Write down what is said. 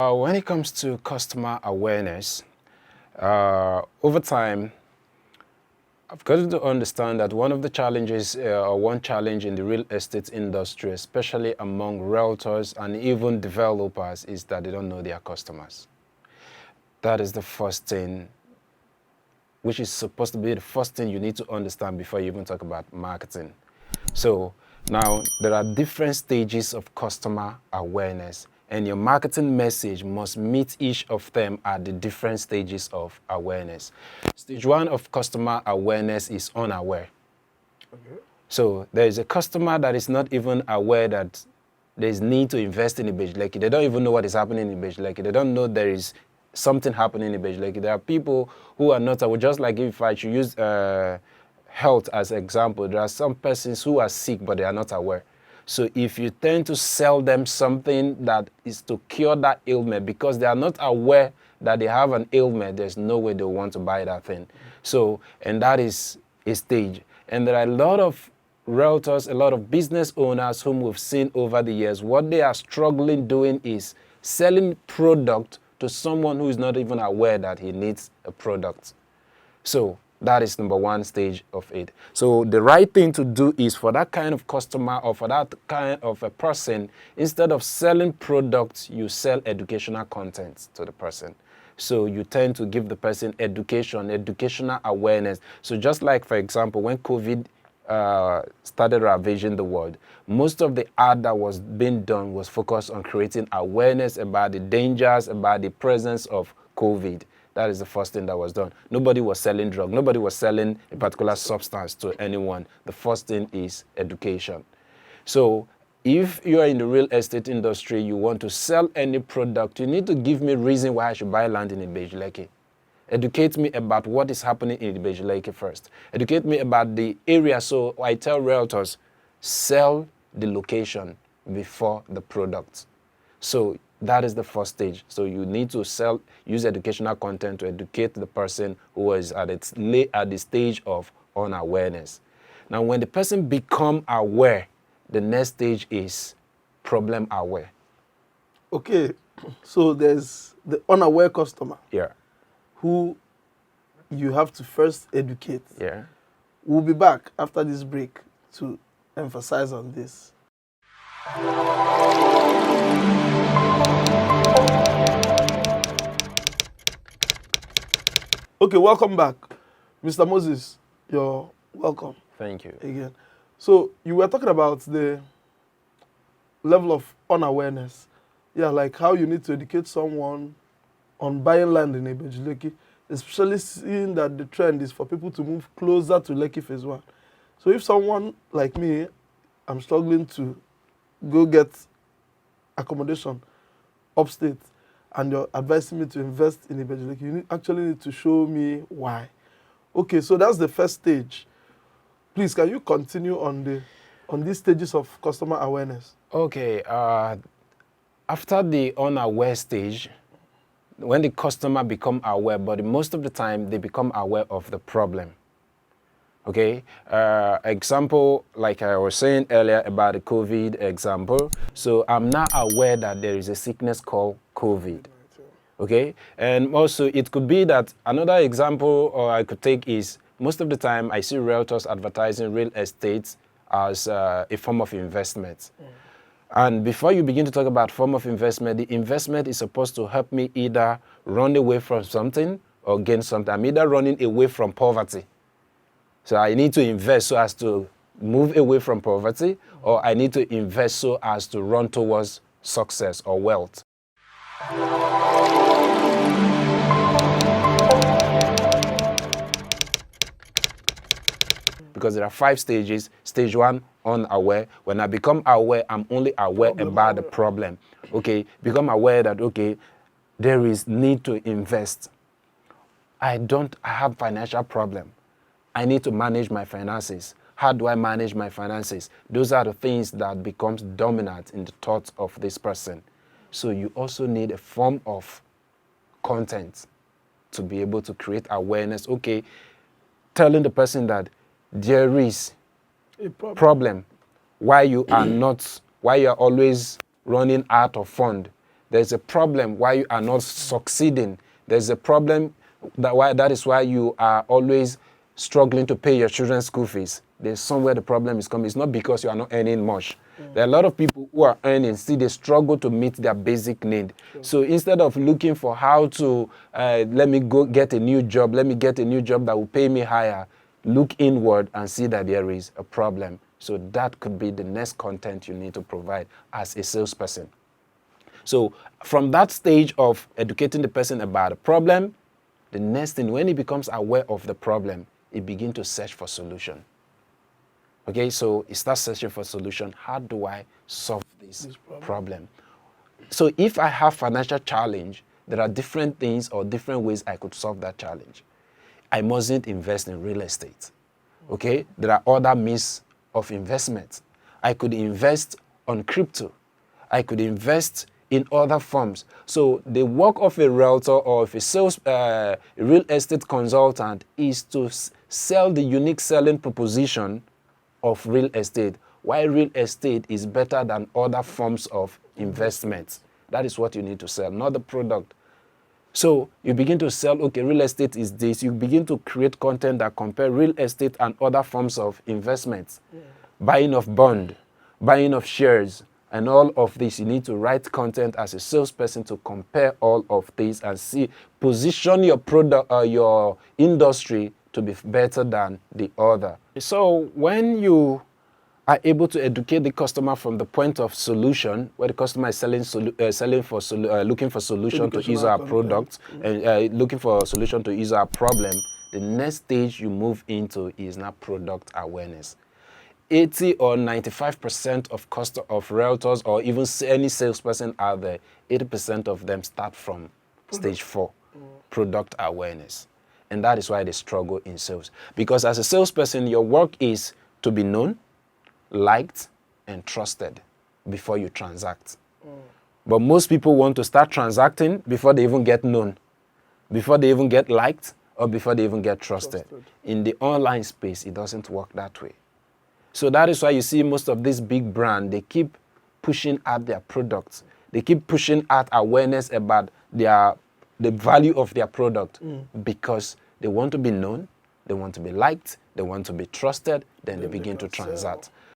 When it comes to customer awareness, over time, I've got to understand that one of the challenges, or one challenge in the real estate industry, especially among realtors and even developers, is that they don't know their customers. That is the first thing, which is supposed to be the first thing you need to understand before you even talk about marketing. So now there are different stages of customer awareness, and your marketing message must meet each of them at the different stages of awareness. Stage one of customer awareness is unaware. Okay. So there is a customer that is not even aware that there is need to invest in Ibejileki. They don't even know what is happening in Ibejileki. They don't know there is something happening in Ibejileki. There are people who are not aware. Just like if I should use health as an example, there are some persons who are sick but they are not aware. So if you tend to sell them something that is to cure that ailment because they are not aware that they have an ailment, there's no way they want to buy that thing. So, and that is a stage. And there are a lot of realtors, a lot of business owners whom we've seen over the years, what they are struggling doing is selling product to someone who is not even aware that he needs a product. So that is number one stage of it. So the right thing to do is for that kind of customer or for that kind of a person, instead of selling products, you sell educational content to the person. So you tend to give the person education, educational awareness. So just like, for example, when COVID started ravaging the world, most of the ad that was being done was focused on creating awareness about the dangers, about the presence of COVID. That is the first thing that was done. Nobody was selling drugs. Nobody was selling a particular substance to anyone. The first thing is education. So if you are in the real estate industry, you want to sell any product, you need to give me a reason why I should buy land in Ibejileki. Educate me about what is happening in Ibejileki first. Educate me about the area. So I tell realtors, sell the location before the product. So that is the first stage. So you need to use educational content to educate the person who is at the stage of unawareness. Now, when the person become aware, the next stage is problem aware. Okay, so there's the unaware customer. Yeah. Who you have to first educate. Yeah. We'll be back after this break to emphasize on this. Okay, welcome back. Mr. Moses, you're welcome. Thank you. Again. So you were talking about the level of unawareness. Yeah, like how you need to educate someone on buying land in Ibejileki, especially seeing that the trend is for people to move closer to Lekki Phase 1. So if someone like me, I'm struggling to go get accommodation upstate, and you're advising me to invest in Ibejileki, you actually need to show me why. Okay, so that's the first stage. Please, can you continue on these stages of customer awareness? Okay, after the unaware stage, when the customer become aware, but most of the time they become aware of the problem. Okay, example, like I was saying earlier about the COVID example. So I'm now aware that there is a sickness called COVID. Okay, and also it could be that another example I could take is most of the time I see realtors advertising real estate as a form of investment. And before you begin to talk about form of investment, the investment is supposed to help me either run away from something or gain something. I'm either running away from poverty. So I need to invest so as to move away from poverty, or I need to invest so as to run towards success or wealth. Because there are 5 stages. Stage 1, unaware. When I become aware, I'm only aware about the problem. Okay, become aware that, okay, there is need to invest. I have financial problem. I need to manage my finances. How do I manage my finances? Those are the things that becomes dominant in the thoughts of this person. So you also need a form of content to be able to create awareness. Okay, telling the person that there is A problem. problem, why you are not, why you are always running out of fund. There's a problem why you are not succeeding. There's a problem that is why you are always struggling to pay your children's school fees. There's somewhere the problem is coming. It's not because you are not earning much. There are a lot of people who are earning, still they struggle to meet their basic need. So instead of looking for how to, let me go get a new job, let me get a new job that will pay me higher, look inward and see that there is a problem. So that could be the next content you need to provide as a salesperson. So from that stage of educating the person about the problem, the next thing, when he becomes aware of the problem, he begins to search for solution. Okay, so he starts searching for solution. How do I solve this problem? So if I have financial challenge, there are different things or different ways I could solve that challenge. I mustn't invest in real estate. Okay, there are other means of investment. I could invest on crypto. I could invest in other forms. So the work of a realtor or of a sales, real estate consultant is to sell the unique selling proposition of real estate. Why real estate is better than other forms of investment. That is what you need to sell, not the product. So you begin to sell, okay, real estate is this. You begin to create content that compare real estate and other forms of investments. Buying of bond, buying of shares, and all of this. You need to write content as a salesperson to compare all of these and see, position your product or your industry to be better than the other. So when you are able to educate the customer from the point of solution, where the customer is looking for solution to ease our product, and looking for a solution to ease our problem, the next stage you move into is now product awareness. 80 or 95% of realtors or even any salesperson out there, 80% of them start from stage 4, product awareness. And that is why they struggle in sales. Because as a salesperson, your work is to be known, liked, and trusted before you transact. But most people want to start transacting before they even get known, before they even get liked, or before they even get trusted. In the online space, it doesn't work that way. So that is why you see most of these big brands, they keep pushing out their products. They keep pushing out awareness about the value of their product because they want to be known, they want to be liked, they want to be trusted, then they begin to transact.